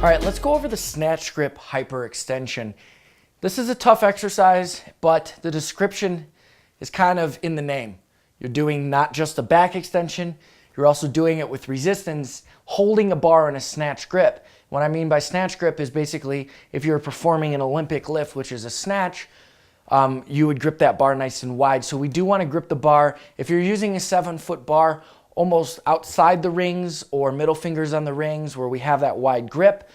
All right, let's go over the snatch grip hyperextension. This is a tough exercise, but the description is kind of in the name. You're doing not just a back extension, you're also doing it with resistance, holding a bar in a snatch grip. What I mean by snatch grip is basically if you're performing an Olympic lift, which is a snatch, you would grip that bar nice and wide. So we do want to grip the bar. If you're using a 7-foot bar, almost outside the rings or middle fingers on the rings where we have that wide grip.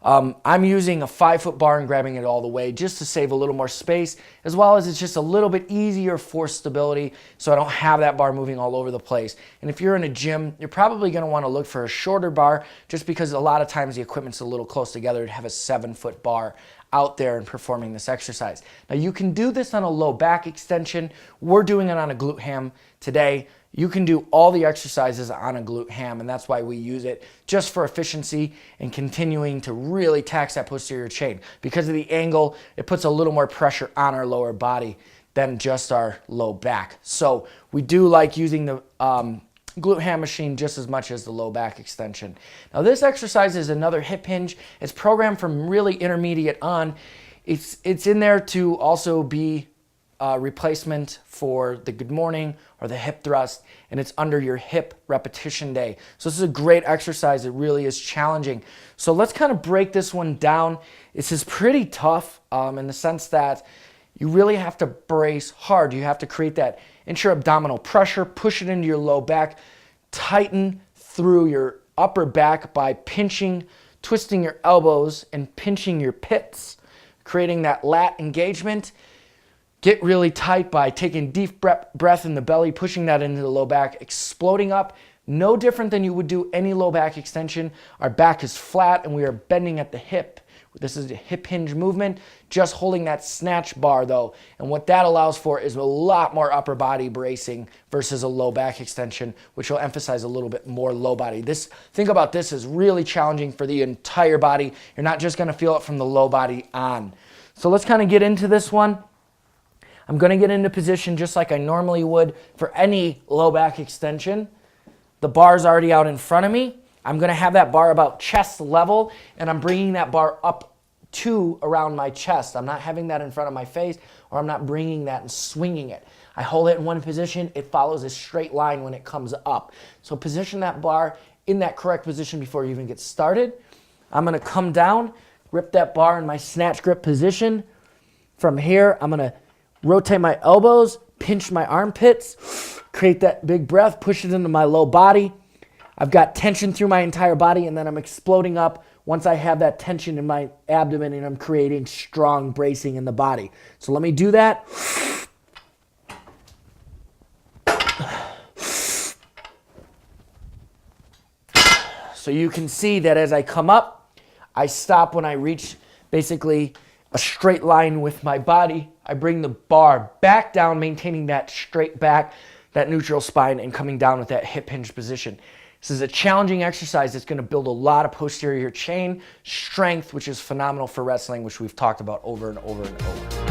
I'm using a 5-foot bar and grabbing it all the way just to save a little more space, as well as it's just a little bit easier for stability so I don't have that bar moving all over the place. And if you're in a gym, you're probably going to want to look for a shorter bar just because a lot of times the equipment's a little close together to have a 7-foot bar out there and performing this exercise. Now you can do this on a low back extension. We're doing it on a glute ham today. You can do all the exercises on a glute ham, and that's why we use it just for efficiency and continuing to really tax that posterior chain. Because of the angle, it puts a little more pressure on our lower body than just our low back. So we do like using the glute ham machine just as much as the low back extension. Now this exercise is another hip hinge. It's programmed from really intermediate on. It's in there to also be replacement for the good morning or the hip thrust, and it's under your hip repetition day. So this is a great exercise. It really is challenging. So let's kind of break this one down. This is pretty tough in the sense that you really have to brace hard. You have to create that intra-abdominal pressure, push it into your low back, tighten through your upper back by pinching, twisting your elbows and pinching your pits, creating that lat engagement. Get really tight by taking deep breath in the belly, pushing that into the low back, exploding up. No different than you would do any low back extension. Our back is flat and we are bending at the hip. This is a hip hinge movement, just holding that snatch bar though. And what that allows for is a lot more upper body bracing versus a low back extension, which will emphasize a little bit more low body. Think about this as really challenging for the entire body. You're not just gonna feel it from the low body on. So let's kind of get into this one. I'm going to get into position just like I normally would for any low back extension. The bar's already out in front of me. I'm going to have that bar about chest level, and I'm bringing that bar up to around my chest. I'm not having that in front of my face, or I'm not bringing that and swinging it. I hold it in one position. It follows a straight line when it comes up. So position that bar in that correct position before you even get started. I'm going to come down, grip that bar in my snatch grip position. From here, I'm going to rotate my elbows, pinch my armpits, create that big breath, push it into my low body. I've got tension through my entire body, and then I'm exploding up once I have that tension in my abdomen, and I'm creating strong bracing in the body. So let me do that. So you can see that as I come up, I stop when I reach basically a straight line with my body. I bring the bar back down, maintaining that straight back, that neutral spine, and coming down with that hip hinge position. This is a challenging exercise that's going to build a lot of posterior chain strength, which is phenomenal for wrestling, which we've talked about over and over and over.